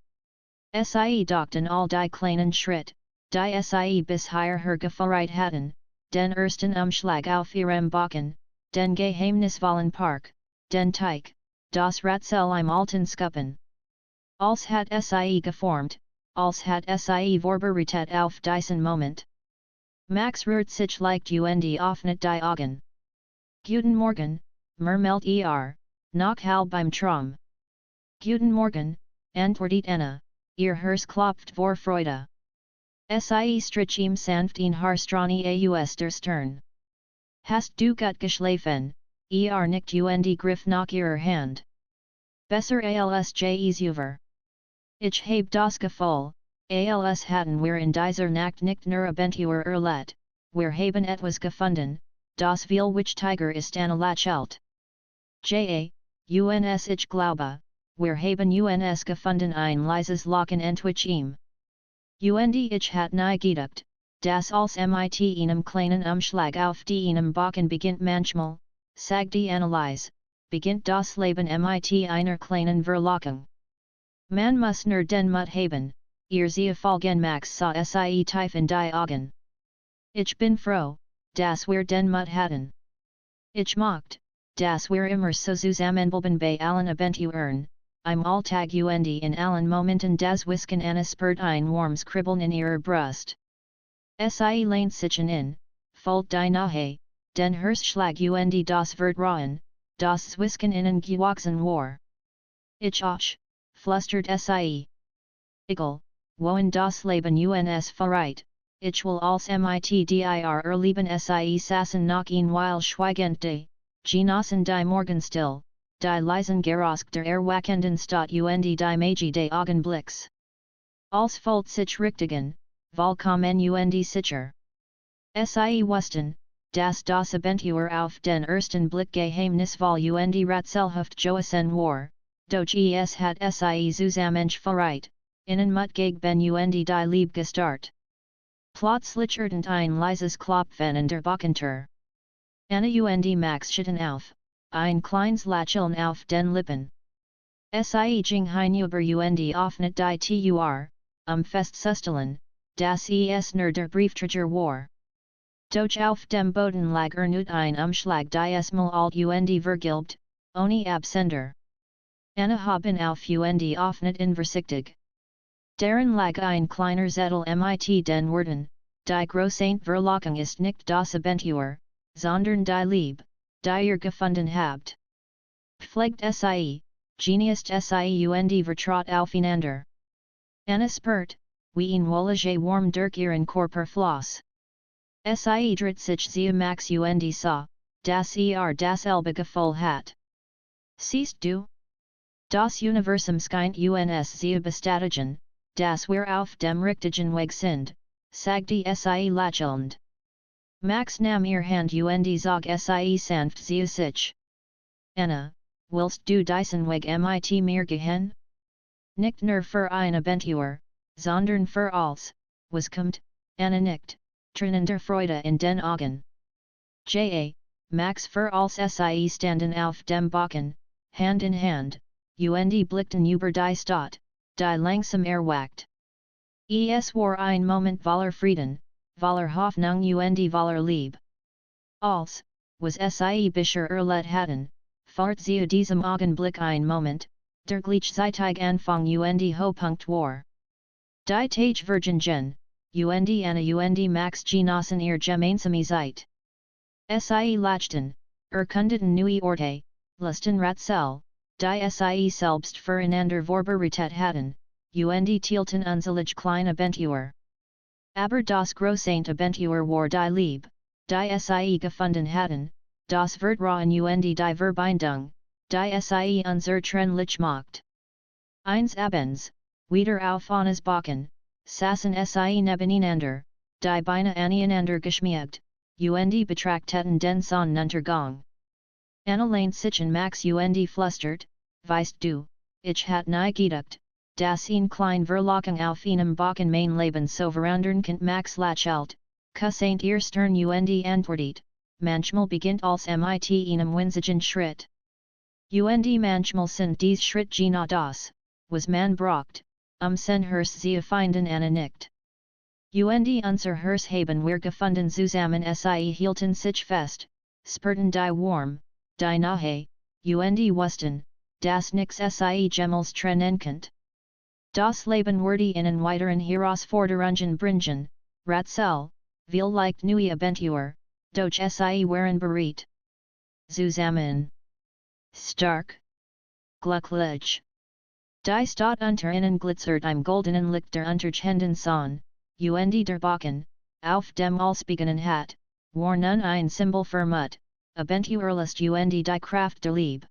Speaker 1: Sie dachten all die kleinen Schritt, die sie bisher hergeführt hatten, den ersten Umschlag auf ihrem Balkon, den geheimnisvollen Park, den Teich, das Rätsel im alten Schuppen. Als hat sie geformt, als hat sie vorbereitet auf diesen Moment. Max rührt sich leicht und öffnet die Augen. Guten Morgen, murmelt noch halb im Traum. Guten Morgen, antwortet Anna, ihr Herz klopft vor Freude. Sie strich ihm sanft in haar Strani aus der Stirn. Hast du gut geschlafen, nickt und griff nach ihrer Hand. Besser als jes über. Ich habe das Gefühl, als hatten wir in dieser Nacht nicht nur Abenteuer erlebt, wir haben etwas gefunden, das viel wichtiger ist lächelt. Ich glaube, wir haben uns gefunden ein leises Lachen entwich ihm. Und ich hat nie gedacht, das als mit einem kleinen Umschlag auf einem Balkon beginnt manchmal, sagte Anneliese, beginnt das Leben mit einer kleinen Verlockung. Man muss nur den Mut haben, ihr sie folgen Max sah sie tief in die Augen. Ich bin froh, dass wir den Mut hatten. Ich mocht, dass wir immer so zusammenbleiben bei allen Abenteuern, im Alltag und in allen Momenten des Whisken Anna spürt ein warmes Kribbeln in ihrer Brust. Sie lehnt sich in, folgt die Nahe, den Herzschlag und das Vertrauen, das Zwischen ihnen gewachsen war. Ich auch, flüstert sie. Egal, wohin das Leben uns verrät, ich will als mit dir erleben sie saßen noch ein Weile schweigend die, genossen die Morgenstill, die leisen Geruch der erwachenden Stadt und die Magie des Augenblicks. Als folgt sich richtigen, willkommen und sicher. Sie wussten, dass das Abenteuer auf den ersten Blick geheimnisvoll und rätselhaft gewesen war, doch es hat sie zusammengeführt, innen Mut gegen und die Liebe gestart. Plötzlich ertönt ein leises Klopfen an der Balkontür. Anna und Max schütten auf, ein kleines Lächeln auf den Lippen. Sie ging hinüber und öffnet die Tür, festzustellen, dass es nur der Briefträger war. Doch auf dem Boden lag erneut ein Umschlag des mal alt und vergilbt, ohne Absender. Anna haben auf und öffnet ihn vorsichtig. Darin lag ein kleiner Zettel mit den Worten, die große Verlockung ist nicht das Abenteuer, sondern die Liebe, die ihr gefunden habt. Pflegt sie, geniest sie und vertraut aufeinander. Anna spürt, wie ein wohliger warm durch ihren Körper floss. Sie dreht sich zu Max und sah, dass dasselbe Gefühl hat. Siehst du? Das Universum scheint uns zu bestätigen, dass wir auf dem richtigen Weg sind, sagte sie lächelnd. Max nahm ihr Hand und zog sie sanft zu sich. Anna, willst du diesen Weg mit mir gehen? Nicht nur für ein Abenteuer, sondern für alles, was kommt, Anna nickt, tränender Freude in den Augen. Max für als sie standen auf dem Balkon, Hand in Hand, und blickten über die Stadt, die langsam erwacht. Es war ein Moment voller Frieden, voller Hoffnung und voller Liebe. Als, was sie bisher erlebt hatten, fahrt zu diesem Augenblick ein Moment, der gleichzeitig Anfang und Höhepunkt war. Die Tage Vergingen, und Anna und Max genossen ihr gemeinsame Zeit. Sie lachten, erkundeten neue Orte, Lusten Ratzel, die sie selbst füreinander vorbereitet hatten, und teilten unzählige kleine Abenteuer. Aber das große Abenteuer war die Liebe, die sie gefunden hatten, das Vertrauen und die Verbindung, die sie unzertrennlich macht. Eines Abends, wieder auf eines Balkon, saßen sie nebeneinander, die Beine aneinander geschmiegt, und betrachteten den Sonnenuntergang. Allein sitzen Max und flüstert, weißt du, ich hat nie gedacht, dass ein klein Verlockung auf einem Balkon mein Leben so verandern kann. Max lächelt, kusst ihr Stirn und antwortet, manchmal beginnt als mit einem winzigen Schritt. Und manchmal sind dies Schritt genau das, was man braucht, sein Herz zu finden. Anna nickt. Und unser Herz haben wir gefunden zusammen. Sie hielten sich fest, spürten die Warm, die Nahe, und wussten, dass nix sie jemals trennen könnt. Das Leben wurde ihnen weiteren Herausforderungen bringen, Ratzel, vielleicht neue Abenteuer, doch sie waren bereit. Zusammen. Stark. Glücklich. Die Stadt unter ihnen glitzert im goldenen Licht der untergehenden Sonne, und der Balkon, auf dem alles begonnen hat, war nun ein Symbol für Mut, Abenteuerlust und die Kraft der Liebe.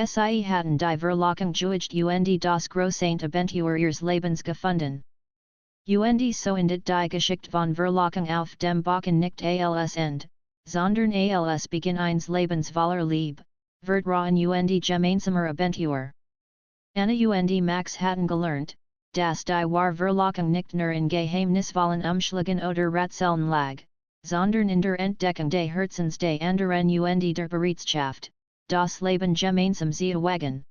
Speaker 1: Sie hatten die Verlockung gesucht und das große Abenteuer ihres Lebens gefunden. Und so endet die Geschichte von Verlockung auf dem Balkon nicht als End, sondern als Beginn eines Lebens voller Liebe, Vertrauen und gemeinsamer Abenteuer. Anna und Max hatten gelernt, dass die wahre Verlockung nicht nur in Geheimnisvollen Umschlägen oder Ratzeln lag, sondern in der Entdeckung des Herzens des anderen und der Bereitschaft, das Leben gemeinsam zu wagen.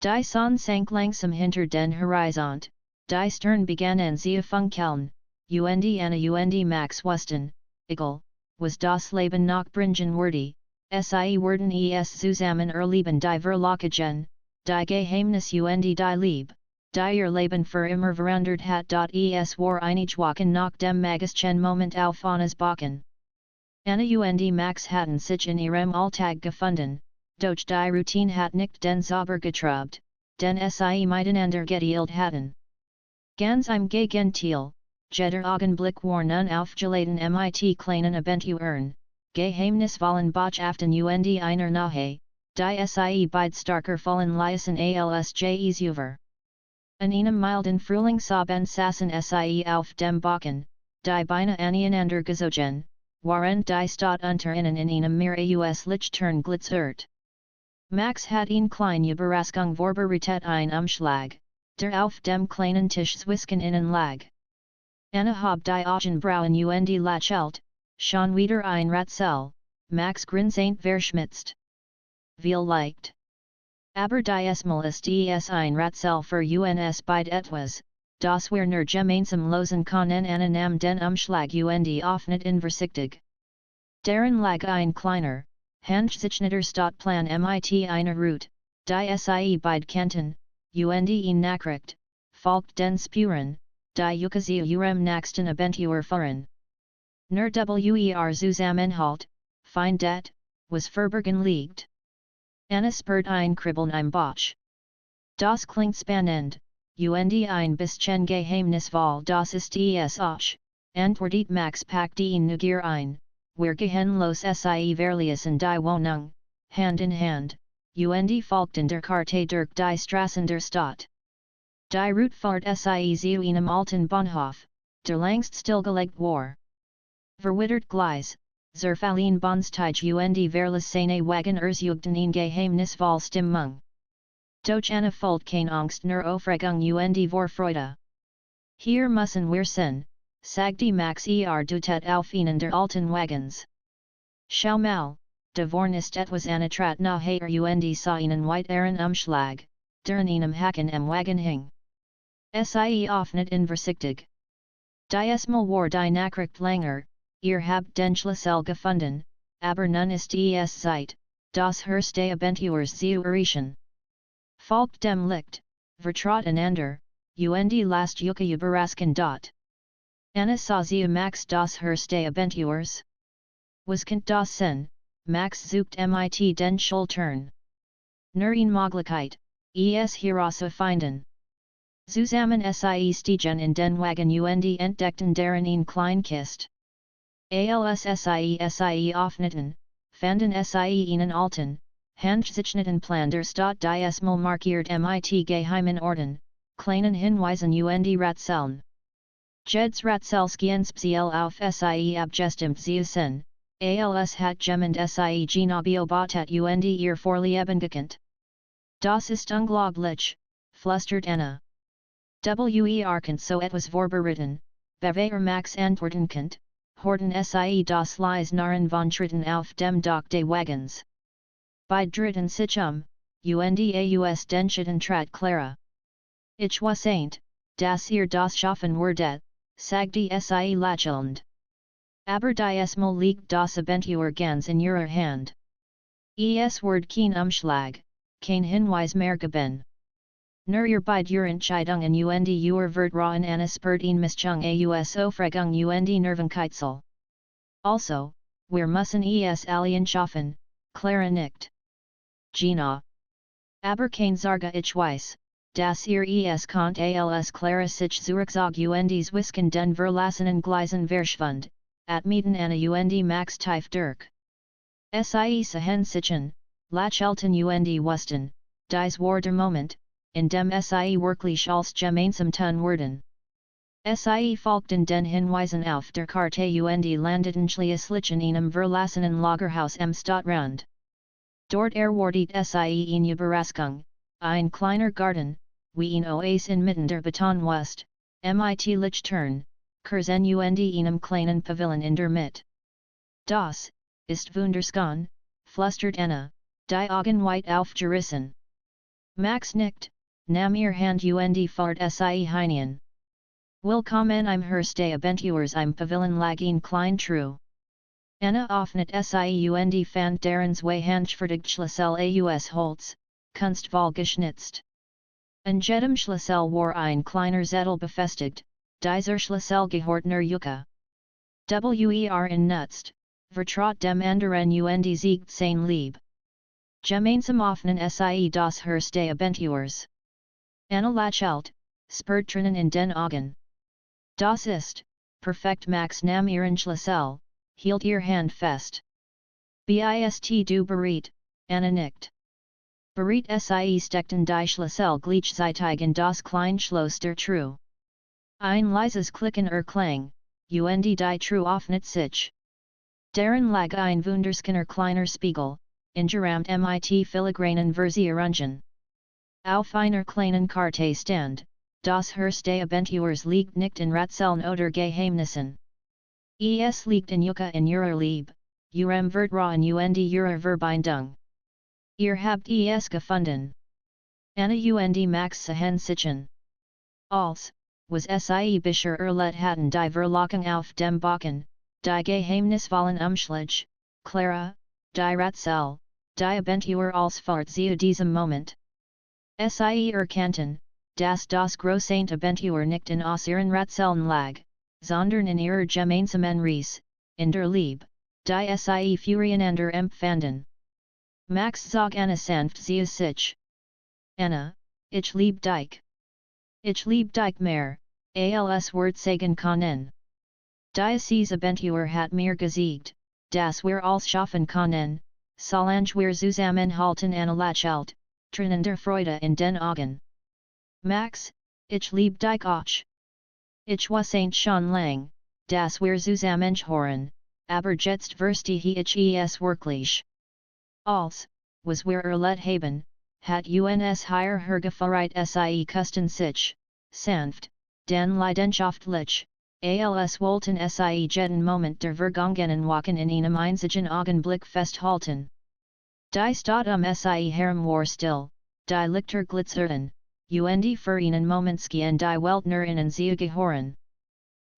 Speaker 1: Die Sonne sank langsam hinter den Horizont, die Sterne begannen zu funkeln, und Anna und Max wussten, egal, was das Leben noch bringen würde, sie werden es zusammen erleben. Die Verlockungen, die Geheimnis und die Liebe, die ihr Leben für immer verandert hat. Es war einige Wochen nach dem magischen Moment auf eines Balkon. Anna und Max hatten sich in ihrem Alltag gefunden, doch die Routine hat nicht den Zauber getrübt, den sie miteinander geteilt hatten. Ganz im Gegenteil, jeder Augenblick war nun aufgeladen mit kleinen Abenteuern, geheimnisvollen Botschaften und einer Nahe, die sie beide starker fallen ließen als jes über. An einem milden Frühlingsabend saßen sie auf dem Balkon, die Beine aneinander gezogen, während die Stadt unter ihnen in einem Lichtern glitzert. Max hat eine kleine Überraschung vorbereitet, ein Umschlag, der auf dem kleinen Tisch zwischen ihnen lag. Anna hob die Augenbrauen und lächelt, schon wieder ein Ratzel, Max grinsend verschmitzt. Vielleicht. Aber diesmal ist es ein Ratzel für uns beide etwas, das wir nur gemeinsam losen können. Anna nahm den Umschlag und öffnet ihn vorsichtig. Darin lag ein kleiner, handgezeichnter Stadtplan mit einer Route, die sie beide kannten, und ihn Nachricht, folgt den Spuren, die zu ihrem nächsten Abenteuer führen. Nur Zusammenhalt, findet, was verborgen liegt. Anna spürt ein Kribbeln im Bauch. Das klingt spannend, und ein bisschen geheimnisvoll. Das ist es auch, antwortet Max, packt ihn Neugier ein. Wir gehen los sie verließen die Wohnung, Hand in Hand, und folgten der Karte durch die Straßen der Stadt. Die Route fahrt sie zu einem alten Bahnhof, der längst stillgelegt war. Verwittert Gleis, zerfallen Bahnsteige und verlassene Wagen erzeuгten in geheimnisvoll Stimmung. Doch Anna folgt keine Angst nur Aufregung und Vorfreude. Hier müssen wir sein, sagte Max dutet auf einen der alten Wagons. Schau mal, de Vornist etwas anatrat na hater und seinen weiteren Umschlag, deren einem Haken am Wagen hing. Sie offnet in Versichtig. Diesmal war die Nachricht langer, ihr habt den Schlüssel gefunden, aber nun ist es Zeit, das Herste Abenteuers zu erreichen. Folgt dem Licht, vertraut einander, und lasst euch überraschen. Anna sah sie Max das Herste Abenteuers? Was kennt das Sinn, Max sucht mit den Schultern. Nur eine Möglichkeit, es herauszufinden. Zusammen sie stiegen in den Wagen und entdeckten darin eine kleine Kiste. Als sie öffneten, fanden sie einen alten, handgezeichneten Plan der Stadt diesmal markiert mit geheimen Orten, kleinen Hinweisen und Rätseln. Jeds Rätselskien speziell auf sie abgestimmt zu sein, als hat jemand sie genau beobachtet und ihr Vorlieben gekannt. Das ist unglaublich, flüstert Anna. Kennt so etwas vorbereiten, bevor Max antworten könnt, horten sie das Leis Narren von Tritten auf dem Dach des Wagens. Bei dritten sich und aus den Schitten trat Clara. Ich was ain't, das ihr das schaffen werdet, sagte sie lächelnd. Aber diesmal liegt das Abenteuer ganz in ihrer Hand. Es wird kein Umschlag, kein Hinweis mehr geben. Nur ihr beid ihr Entscheidungen und ihr Vertrauen an Spurt ihn Mischung aus Aufregung und Nervenkitzel. Also, wir müssen es allen schaffen, Clara nickt. Gina. Aber kein Sorge ich weiß, dass ihr es könnt als Clara sich zurückzog und zwischen den verlassenen Gleisen verschwand, atmeten Anna und Max tief durch. Sie sahen sichen, lachelten und wussten, dies war der Moment, in dem sie wirklich als gemeinsam tun werden. Sie folgten den Hinweisen auf der Karte und landeten schließlich in einem verlassenen Lagerhaus am Stadtrand. Dort erwartet sie eine Überraschung, ein kleiner Garten, wie ein Oase inmitten der Betonwüste, mit Lichtern, Kerzen und einem kleinen Pavillon in der Mitte. Das ist wunderschön, flüstert Anna, die Augen weit aufgerissen. Max nickt, nahm ihr Hand und fahrt sie hinein. Willkommen im Herste Abenteuers im Pavillon lag ein klein True. Anna öffnet sie und fand deren zwei handfertig Schlüssel aus Holz, kunstvoll geschnitzt. An jedem Schlüssel war ein kleiner Zettel befestigt, dieser Schlüssel gehört nur Yucca. In nutzt, vertraut dem anderen und siegt sein Lieb. Gemeinsam öffnen sie das Herste Abenteuers. Anna lächelt, spürt Tränen in den Augen. Das ist, perfekt Max nahm ihren Schlüssel, hielt ihr Hand fest. Bist du bereit, Anna nickt. Bereit sie steckten die Schlüssel gleichzeitig in das kleine Schloss der Truhe. Ein leises Klicken erklang, und die Truhe öffnet sich. Darin lag ein wunderschöner kleiner Spiegel, ingerahmt mit filigranen Verzierungen. Auf einer kleinen Karte stand, das Herste Abenteuers liegt nicht in Rätseln oder Geheimnissen. Es liegt in Yucca in ihrer Lieb, ihrem Vertrauen und ihrer Verbindung. Ihr habt es gefunden. Anna und Max sahen sichen. Als, was sie bisher erlet hatten die Verlockung auf dem Balkon, die geheimnisvollen Umschläge, Clara, die Rätsel, die Abenteuer als Fahrt zu diesem Moment. Sie erkannten, dass das große Abenteuer nicht in aus ihren Rätseln lag, sondern in ihrer gemeinsamen Reise, in der Liebe, die sie füreinander empfanden. Max zog Anna sanft zu sich. Anna, ich lieb dich. Ich lieb dich mehr, als Wort sagen können. Dieses Abenteuer hat mir gezeigt, dass wir alles schaffen können, solange wir zusammenhalten. Anna lächelt, Tränen der Freude in den Augen. Max, ich lieb dich auch. Ich was ain't schon lang, dass wir zusammenhören, aber jetzt verstehe ich es wirklich. Als, was wir erlet haben, hat uns hier hergeführt sie kusten sich, sanft, den leidenschaftlich, als wollten sie jeden Moment der Vergangenen wachen in einem einzigen Augenblick festhalten. Die Stadt sie Herm war still, die Lichter glitzerten, und für einen Momentski die Welt nur in sie gehören.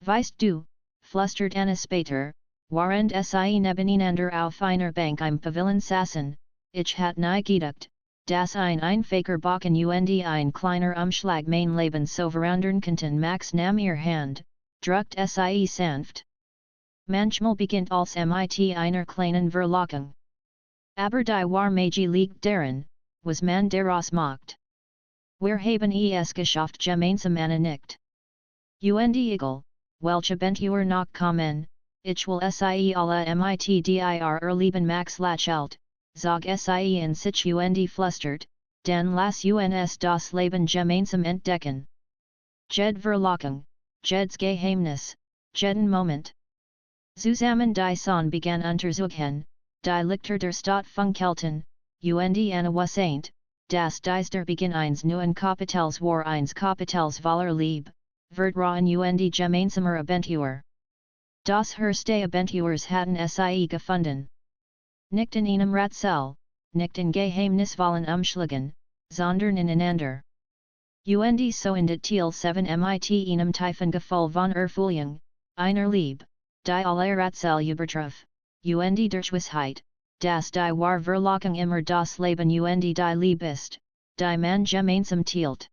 Speaker 1: Weißt du, flüstert Anna später, warend sie nebeneinander auf einer Bank im Pavillon saßen, ich hat nie gedacht, dass ein einfacher Backen und ein kleiner Umschlag mein Leben so verandern könnten. Max nahm ihr Hand, drückt sie sanft. Manchmal beginnt als mit einer kleinen Verlockung. Aber die Wahrheit liegt darin, was man daraus macht. Wir haben es geschafft gemeinsam Anna nickt. Und egal, welche Bentuer noch kommen, ich will sie alle mit dir erleben. Max lächelt, zog sie in sich und flüstert, dann lass uns das Leben gemeinsam entdecken. Jed Verlockung, Jed's Geheimnis, jeden Moment. Zusammen die Sonne begann untersuchen, die Lichter der Stadt funkelten, und Anna wusste, dass dies der Beginn eines neuen Kapitels war, eines Kapitels voller Liebe, Vertrauen und gemeinsamer Abentur. Das erste Abenturs hatten sie gefunden. Nicht in einem Rätsel, nicht in geheimnisvollen Umschlägen, sondern ineinander. Und so in Teil 7 mit einem tiefen Gefühl von Erfüllung, einer Liebe, die alle Rätsel übertraf, und der Gewissheit, dass die wahre Verlockung immer das Leben und die Liebe ist, die man gemeinsam teilt.